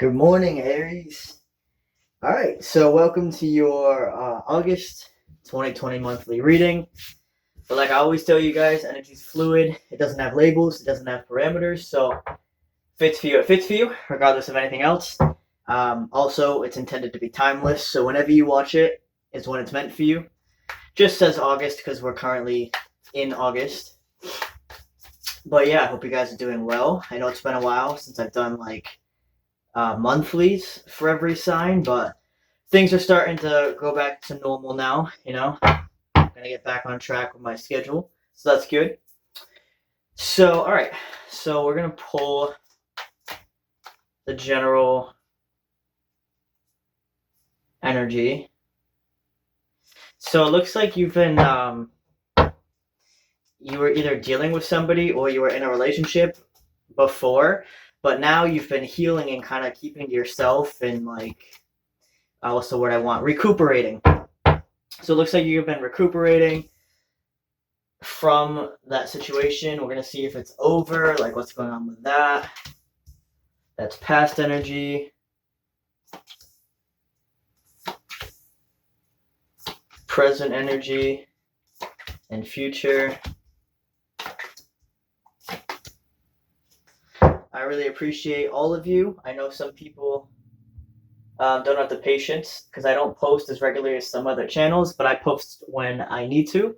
Good morning, Aries. All right, so welcome to your August 2020 monthly reading. But like I always tell you guys, energy is fluid. It doesn't have labels. It doesn't have parameters. So fits for you, it fits for you, regardless of anything else. Also, it's intended to be timeless. So whenever you watch it, is when it's meant for you. Just says August because we're currently in August. But yeah, I hope you guys are doing well. I know it's been a while since I've done monthlies for every sign, but things are starting to go back to normal now. I'm gonna get back on track with my schedule, so that's good. So, all right, so we're gonna pull the general energy. So it looks like you've been you were either dealing with somebody or you were in a relationship before, but now you've been healing and kind of keeping to yourself and what's the word I want? Recuperating. So it looks like you've been recuperating from that situation. We're going to see if it's over, like what's going on with that. That's past energy. Present energy and future. I really appreciate all of you. I know some people don't have the patience because I don't post as regularly as some other channels, but I post when I need to,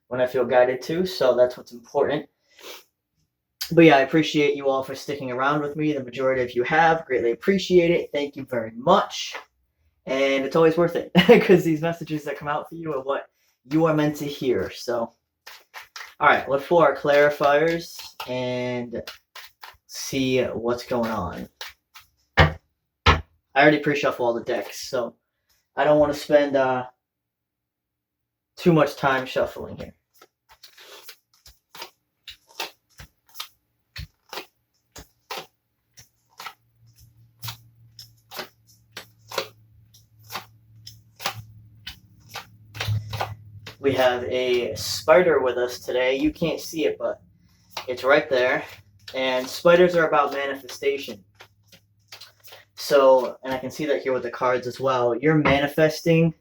when I feel guided to, so that's what's important. But yeah, I appreciate you all for sticking around with me. The majority of you have. Greatly appreciate it. Thank you very much. And it's always worth it because these messages that come out for you are what you are meant to hear. So, all right, let's pull our clarifiers and see what's going on. I already pre-shuffle all the decks, so I don't want to spend too much time shuffling here. We have a spider with us today. You can't see it, but it's right there. And spiders are about manifestation. So, and I can see that here with the cards as well. You're manifesting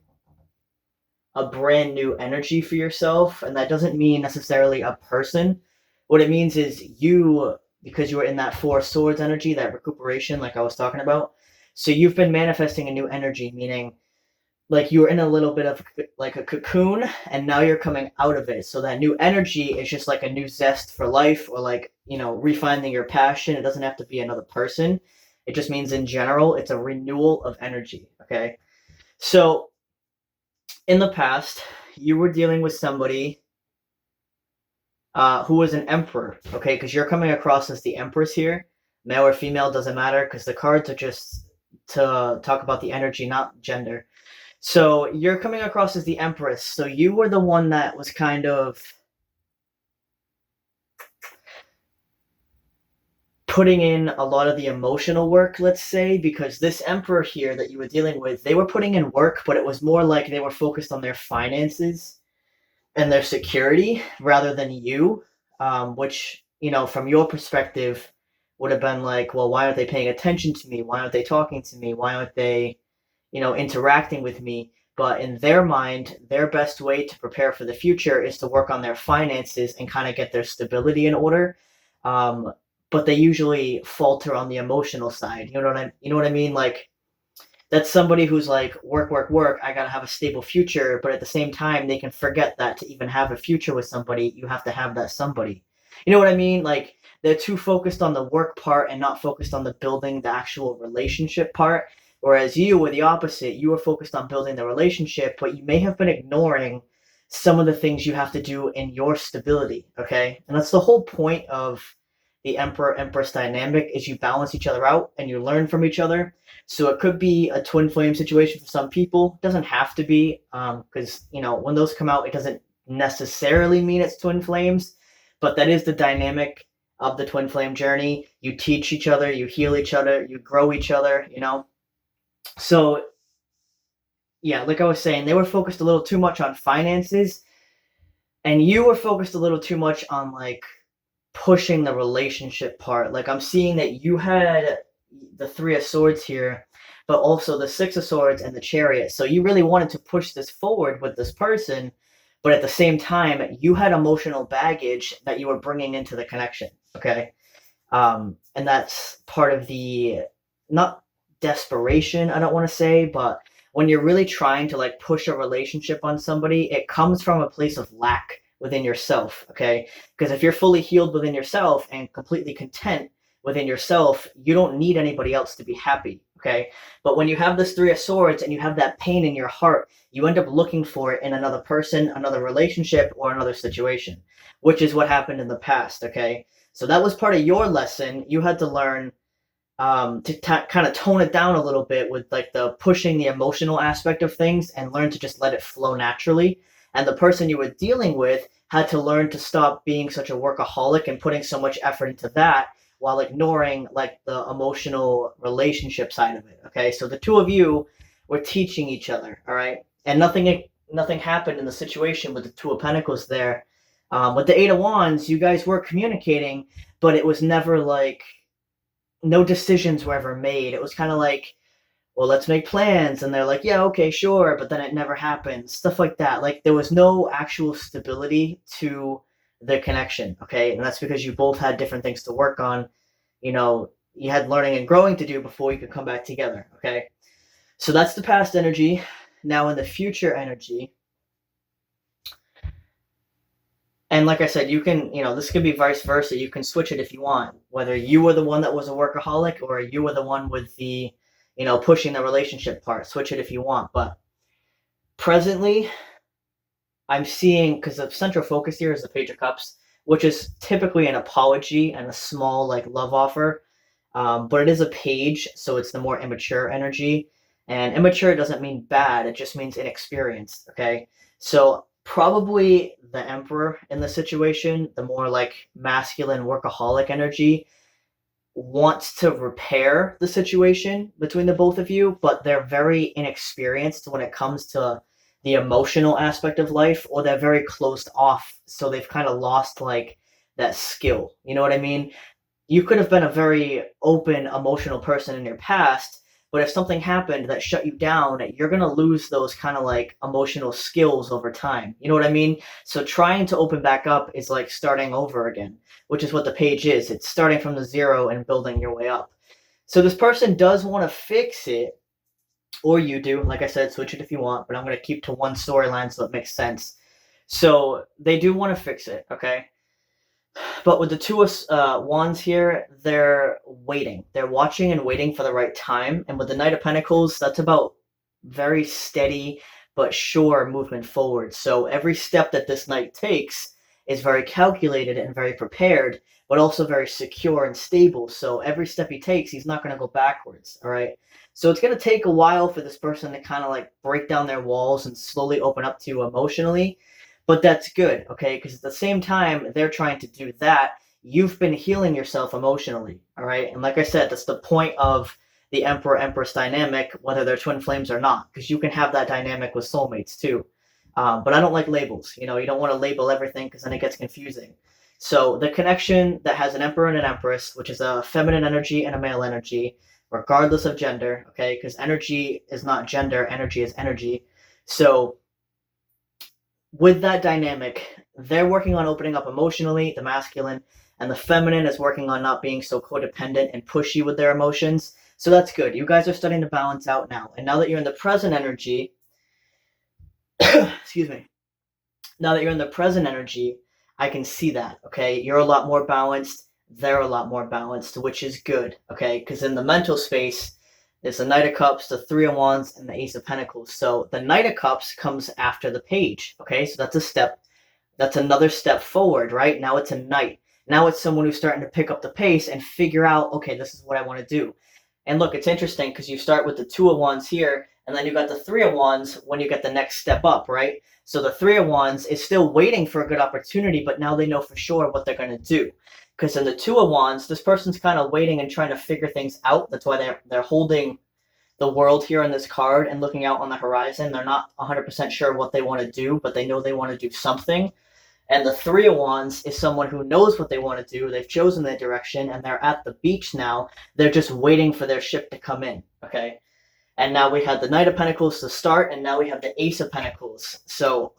a brand new energy for yourself, and that doesn't mean necessarily a person. What it means is you, because you were in that Four Swords energy, that recuperation, like I was talking about. So you've been manifesting a new energy, meaning like you were in a little bit of like a cocoon and now you're coming out of it. So that new energy is just like a new zest for life, or refinding your passion. It doesn't have to be another person. It just means in general, it's a renewal of energy. Okay. So in the past, you were dealing with somebody who was an emperor. Okay. Because you're coming across as the empress here. Male or female, doesn't matter, because the cards are just to talk about the energy, not gender. So you're coming across as the Empress. So you were the one that was kind of putting in a lot of the emotional work, let's say, because this Emperor here that you were dealing with, they were putting in work, but it was more like they were focused on their finances and their security rather than you, which, from your perspective would have been like, well, why aren't they paying attention to me? Why aren't they talking to me? Why aren't they interacting with me? But in their mind, their best way to prepare for the future is to work on their finances and kind of get their stability in order. But they usually falter on the emotional side. You know what I mean? Like, that's somebody who's like, work, work, work. I gotta have a stable future. But at the same time, they can forget that to even have a future with somebody, you have to have that somebody. You know what I mean? Like, they're too focused on the work part and not focused on the building the actual relationship part. Whereas you were the opposite. You were focused on building the relationship, but you may have been ignoring some of the things you have to do in your stability. Okay. And that's the whole point of the Emperor Empress dynamic, is you balance each other out and you learn from each other. So it could be a twin flame situation for some people. It doesn't have to be, because when those come out, it doesn't necessarily mean it's twin flames, but that is the dynamic of the twin flame journey. You teach each other, you heal each other, you grow each other. So yeah, like I was saying, they were focused a little too much on finances, and you were focused a little too much on like pushing the relationship part. Like, I'm seeing that the Three of Swords here, but also the Six of Swords and the Chariot. So you really wanted to push this forward with this person, but at the same time, you had emotional baggage that you were bringing into the connection. Okay. And that's part of the, not desperation, I don't want to say, but when you're really trying to like push a relationship on somebody, it comes from a place of lack within yourself. Okay. Because if you're fully healed within yourself and completely content within yourself, you don't need anybody else to be happy. Okay. But when you have this Three of Swords and you have that pain in your heart, you end up looking for it in another person, another relationship, or another situation, which is what happened in the past. Okay. So that was part of your lesson. You had to learn to kind of tone it down a little bit with like the pushing the emotional aspect of things and learn to just let it flow naturally. And the person you were dealing with had to learn to stop being such a workaholic and putting so much effort into that while ignoring like the emotional relationship side of it. Okay, so the two of you were teaching each other. All right, and nothing happened in the situation with the Two of Pentacles there. With the Eight of Wands, you guys were communicating, but it was never like no decisions were ever made. It was kind of like, well, let's make plans. And they're like, yeah, okay, sure. But then it never happened. Stuff like that. Like there was no actual stability to the connection. Okay. And that's because you both had different things to work on. You know, you had learning and growing to do before you could come back together. Okay. So that's the past energy. Now in the future energy, and like I said, you can, this could be vice versa. You can switch it if you want, whether you were the one that was a workaholic or you were the one with the, pushing the relationship part. Switch it if you want. But presently, I'm seeing, because the central focus here is the Page of Cups, which is typically an apology and a small, like, love offer. But it is a page, so it's the more immature energy. And immature doesn't mean bad, it just means inexperienced, okay? So probably the Emperor in the situation, the more like masculine workaholic energy, wants to repair the situation between the both of you, but they're very inexperienced when it comes to the emotional aspect of life, or they're very closed off, so they've kind of lost like that skill. You know what I mean? You could have been a very open, emotional person in your past, but if something happened that shut you down, you're going to lose those kind of like emotional skills over time. You know what I mean? So trying to open back up is like starting over again, which is what the page is. It's starting from the zero and building your way up. So this person does want to fix it, or you do. Like I said, switch it if you want, but I'm going to keep to one storyline so it makes sense. So they do want to fix it, okay? But with the Two of Wands here, they're waiting. They're watching and waiting for the right time. And with the Knight of Pentacles, that's about very steady but sure movement forward. So every step that this knight takes is very calculated and very prepared, but also very secure and stable. So every step he takes, he's not going to go backwards. All right. So it's going to take a while for this person to kind of like break down their walls and slowly open up to you emotionally. But that's good, okay? Because at the same time they're trying to do that, you've been healing yourself emotionally, all right? And like I said, that's the point of the Emperor-Empress dynamic, whether they're twin flames or not, because you can have that dynamic with soulmates too. But I don't like labels. You don't want to label everything because then it gets confusing. So the connection that has an Emperor and an Empress, which is a feminine energy and a male energy, regardless of gender, okay? Because energy is not gender, energy is energy. So with that dynamic, they're working on opening up emotionally, the masculine, and the feminine is working on not being so codependent and pushy with their emotions. So that's good. You guys are starting to balance out now. And now that you're in the present energy, excuse me, now that you're in the present energy, I can see that, okay? You're a lot more balanced. They're a lot more balanced, which is good, okay? Because in the mental space, there's the Knight of Cups, the Three of Wands, and the Ace of Pentacles. So the Knight of Cups comes after the page, okay? So that's a step. That's another step forward, right? Now it's a knight. Now it's someone who's starting to pick up the pace and figure out, okay, this is what I want to do. And look, it's interesting because you start with the Two of Wands here, and then you got the Three of Wands when you get the next step up, right? So the Three of Wands is still waiting for a good opportunity, but now they know for sure what they're going to do. Because in the Two of Wands, this person's kind of waiting and trying to figure things out. That's why they're holding the world here on this card and looking out on the horizon. They're not 100% sure what they want to do, but they know they want to do something. And the Three of Wands is someone who knows what they want to do. They've chosen their direction and they're at the beach now. They're just waiting for their ship to come in. Okay. And now we had the Knight of Pentacles to start, and now we have the Ace of Pentacles. So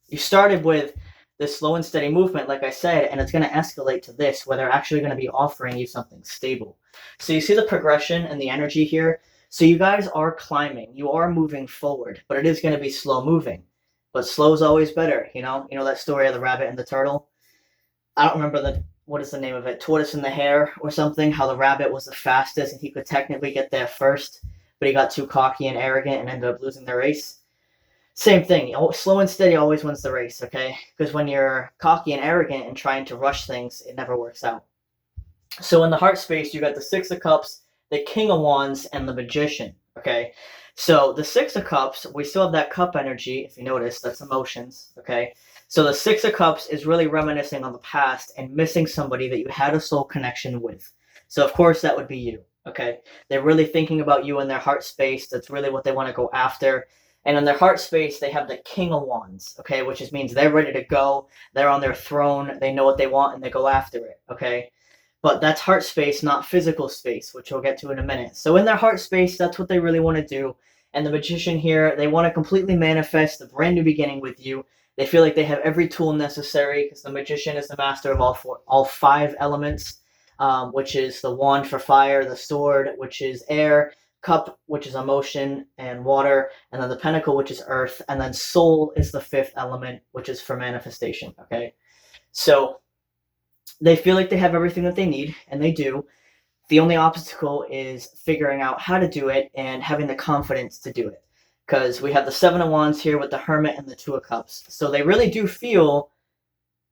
you started with this slow and steady movement, like I said, and it's going to escalate to this, where they're actually going to be offering you something stable. So you see the progression and the energy here. So you guys are climbing. You are moving forward, but it is going to be slow moving. But slow is always better, you know? You know that story of the rabbit and the turtle? I don't remember what is the name of it, Tortoise and the Hare or something, how the rabbit was the fastest and he could technically get there first, but he got too cocky and arrogant and ended up losing the race. Same thing. Slow and steady always wins the race, okay? Because when you're cocky and arrogant and trying to rush things, it never works out. So in the heart space, you got the Six of Cups, the King of Wands, and the Magician, okay? So the Six of Cups, we still have that cup energy, if you notice, that's emotions, okay? So the Six of Cups is really reminiscing on the past and missing somebody that you had a soul connection with. So of course that would be you, okay? They're really thinking about you in their heart space. That's really what they want to go after. And in their heart space, they have the King of Wands, okay? Which just means they're ready to go. They're on their throne. They know what they want and they go after it, okay? But that's heart space, not physical space, which we'll get to in a minute. So in their heart space, that's what they really want to do. And the Magician here, they want to completely manifest a brand new beginning with you. They feel like they have every tool necessary because the Magician is the master of all five elements, which is the wand for fire, the sword, which is air, cup, which is emotion and water, and then the pentacle, which is earth, and then soul is the fifth element, which is for manifestation, okay? So they feel like they have everything that they need, and they do. The only obstacle is figuring out how to do it and having the confidence to do it. Because we have the Seven of Wands here with the Hermit and the Two of Cups. So they really do feel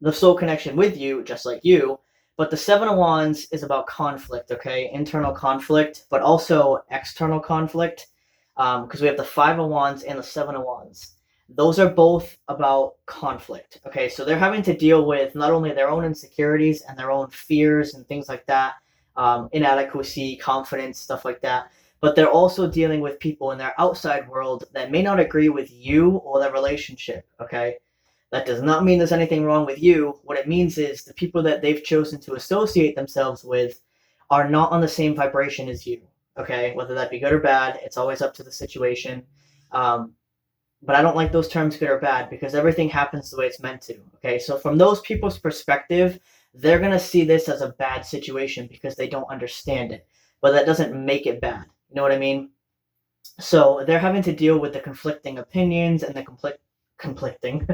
the soul connection with you, just like you. But the Seven of Wands is about conflict, okay? Internal conflict, but also external conflict. Because we have the Five of Wands and the Seven of Wands. Those are both about conflict, okay? So they're having to deal with not only their own insecurities and their own fears and things like that, inadequacy, confidence, stuff like that, but they're also dealing with people in their outside world that may not agree with you or their relationship, okay? That does not mean there's anything wrong with you. What it means is the people that they've chosen to associate themselves with are not on the same vibration as you, okay? Whether that be good or bad, it's always up to the situation. But I don't like those terms good or bad because everything happens the way it's meant to, okay? So from those people's perspective, they're going to see this as a bad situation because they don't understand it. But that doesn't make it bad. You know what I mean? So they're having to deal with the conflicting opinions and the conflicting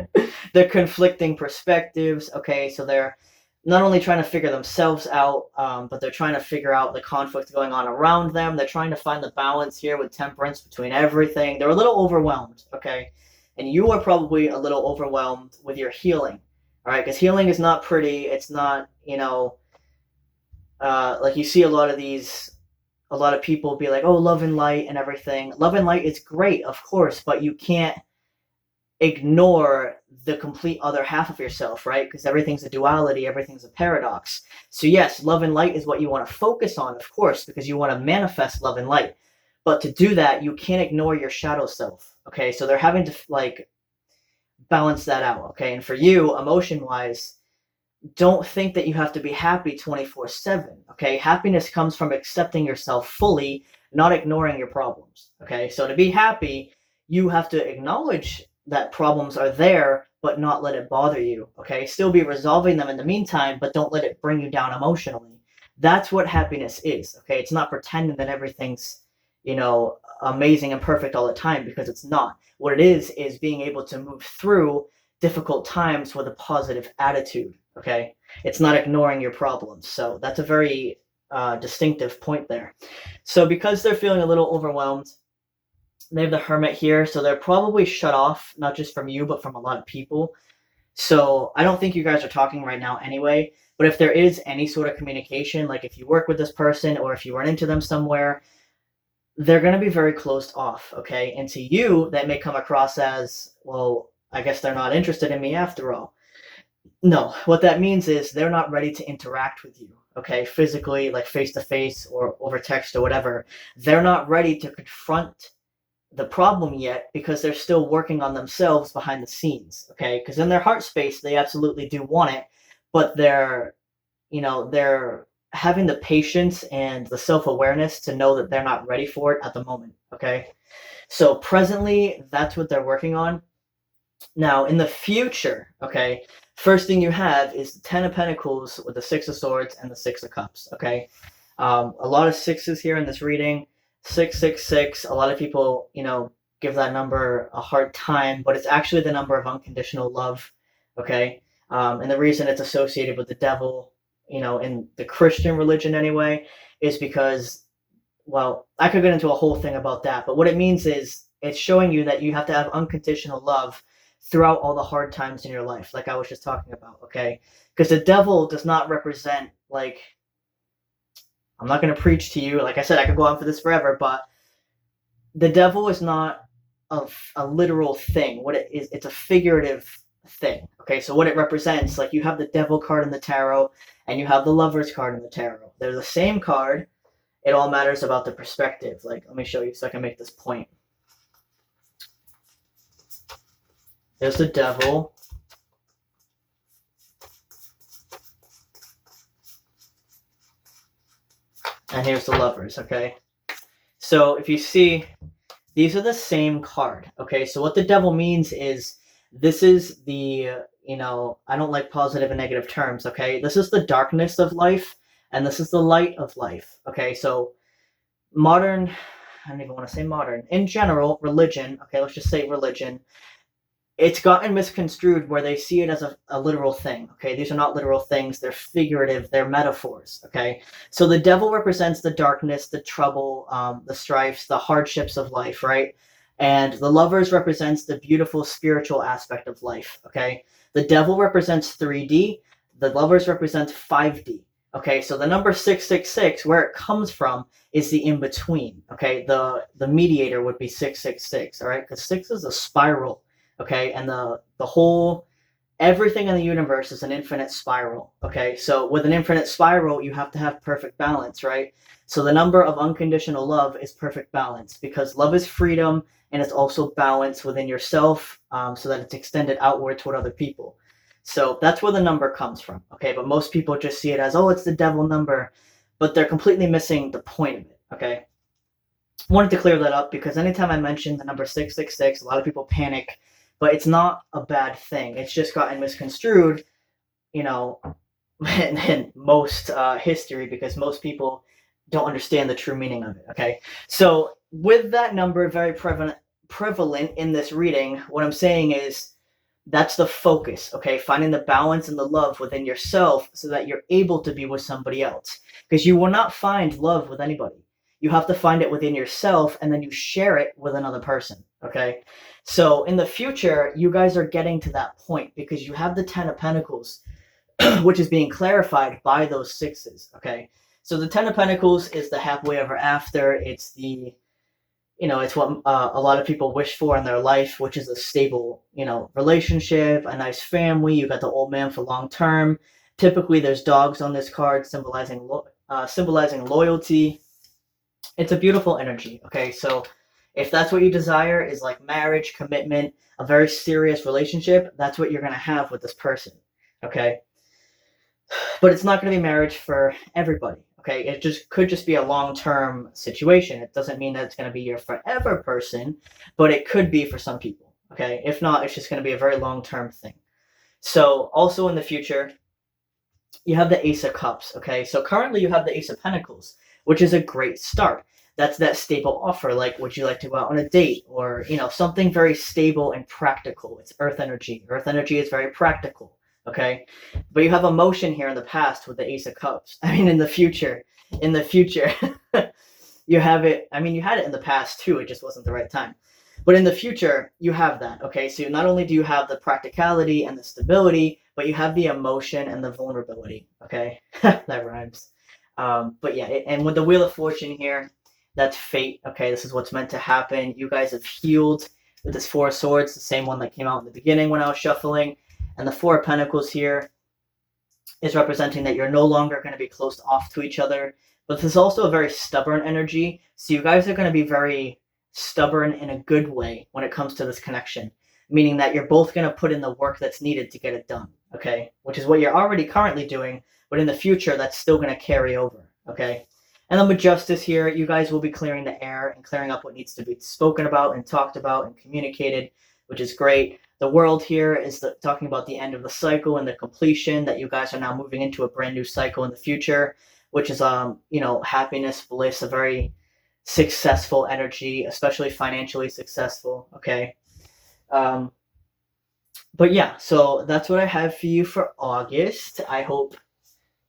the conflicting perspectives, okay? So they're not only trying to figure themselves out, but they're trying to figure out the conflict going on around them. They're trying to find the balance here with temperance between everything. They're a little overwhelmed, okay? And you are probably a little overwhelmed with your healing, all right? Because healing is not pretty. It's not, you know, like you see a lot of people be like, oh, love and light and everything. Love and light is great, of course, but you can't ignore the complete other half of yourself, right? Because everything's a duality, everything's a paradox. So yes, love and light is what you want to focus on, of course, because you want to manifest love and light. But to do that, you can't ignore your shadow self, okay? So they're having to like balance that out, okay? And for you, emotion-wise, don't think that you have to be happy 24/7, okay? Happiness comes from accepting yourself fully, not ignoring your problems, okay? So to be happy, you have to acknowledge that problems are there, but not let it bother you, okay? Still be resolving them in the meantime, but don't let it bring you down emotionally. That's what happiness is, okay? It's not pretending that everything's, you know, amazing and perfect all the time, because it's not. What it is being able to move through difficult times with a positive attitude, okay? It's not ignoring your problems. So that's a very distinctive point there. So because they're feeling a little overwhelmed, they have the Hermit here, so they're probably shut off, not just from you, but from a lot of people. So I don't think you guys are talking right now anyway, but if there is any sort of communication, like if you work with this person or if you run into them somewhere, they're going to be very closed off, okay? And to you, that may come across as, well, I guess they're not interested in me after all. No, what that means is they're not ready to interact with you, okay? Physically, like face to face or over text or whatever. They're not ready to confront the problem yet because they're still working on themselves behind the scenes, okay? Because in their heart space, they absolutely do want it, but they're having the patience and the self-awareness to know that they're not ready for it at the moment, okay? So presently, that's what they're working on. Now, in the future, okay, first thing you have is the Ten of Pentacles with the Six of Swords and the Six of Cups, okay? A lot of sixes here in this reading. 666. A lot of people, give that number a hard time, but it's actually the number of unconditional love, okay? And the reason it's associated with the devil, in the Christian religion anyway, is because, well, I could get into a whole thing about that, but what it means is it's showing you that you have to have unconditional love throughout all the hard times in your life, like I was just talking about, okay? Because the devil does not represent, like, I'm not going to preach to you. Like I said, I could go on for this forever, but the devil is not a literal thing. What it is, it's a figurative thing. Okay, so what it represents, like you have the devil card in the tarot and you have the lover's card in the tarot. They're the same card. It all matters about the perspective. Like, let me show you so I can make this point. There's the devil. And here's the lovers, okay? So if you see, these are the same card, okay? So what the devil means is this is the, I don't like positive and negative terms, okay? This is the darkness of life, and this is the light of life, okay? So modern, I don't even want to say modern. In general, religion, okay, let's just say religion, it's gotten misconstrued where they see it as a literal thing, okay? These are not literal things. They're figurative. They're metaphors, okay? So the devil represents the darkness, the trouble, the strifes, the hardships of life, right? And the lovers represents the beautiful spiritual aspect of life, okay? The devil represents 3D. The lovers represents 5D, okay? So the number 666, where it comes from, is the in-between, okay? The mediator would be 666, all right? Because 6 is a spiral, okay? And the whole, everything in the universe is an infinite spiral, okay? So with an infinite spiral, you have to have perfect balance, right? So the number of unconditional love is perfect balance because love is freedom and it's also balance within yourself, so that it's extended outward toward other people. So that's where the number comes from, okay? But most people just see it as, oh, it's the devil number, but they're completely missing the point of it, okay? Wanted to clear that up because anytime I mention the number 666, a lot of people panic, but it's not a bad thing. It's just gotten misconstrued, in most history because most people don't understand the true meaning of it, okay? So with that number very prevalent in this reading, what I'm saying is that's the focus, okay? Finding the balance and the love within yourself so that you're able to be with somebody else. Because you will not find love with anybody. You have to find it within yourself and then you share it with another person, okay? So in the future, you guys are getting to that point because you have the Ten of Pentacles, which is being clarified by those sixes, okay? So the Ten of Pentacles is the happily ever after. It's the, it's what a lot of people wish for in their life, which is a stable, relationship, a nice family. You got the old man for long term. Typically, there's dogs on this card symbolizing loyalty. It's a beautiful energy, okay? So if that's what you desire is like marriage, commitment, a very serious relationship, that's what you're going to have with this person, okay? But it's not going to be marriage for everybody, okay? It could just be a long-term situation. It doesn't mean that it's going to be your forever person, but it could be for some people, okay? If not, it's just going to be a very long-term thing. So also in the future, you have the Ace of Cups, okay? So currently you have the Ace of Pentacles, which is a great start. That's that stable offer, like would you like to go out on a date or, something very stable and practical. It's earth energy. Earth energy is very practical, okay? But you have emotion here in the past with the Ace of Cups. I mean, in the future, you have it. I mean, you had it in the past too. It just wasn't the right time. But in the future, you have that, okay? So not only do you have the practicality and the stability, but you have the emotion and the vulnerability, okay? That rhymes. But yeah, and with the Wheel of Fortune here, that's fate, okay? This is what's meant to happen. You guys have healed with this Four of Swords, the same one that came out in the beginning when I was shuffling. And the Four of Pentacles here is representing that you're no longer going to be closed off to each other. But this is also a very stubborn energy. So you guys are going to be very stubborn in a good way when it comes to this connection, meaning that you're both going to put in the work that's needed to get it done, okay? Which is what you're already currently doing, but in the future, that's still going to carry over, okay? And then with justice here, you guys will be clearing the air and clearing up what needs to be spoken about and talked about and communicated, which is great. The world here is talking about the end of the cycle and the completion, that you guys are now moving into a brand new cycle in the future, which is happiness, bliss, a very successful energy, especially financially successful. Okay. Um, but yeah, so that's what I have for you for August. I hope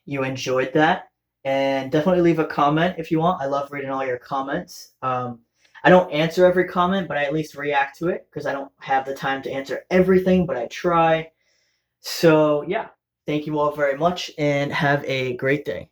you enjoyed that. And definitely leave a comment if you want. I love reading all your comments. I don't answer every comment, but I at least react to it because I don't have the time to answer everything, but I try. So, yeah, thank you all very much and have a great day.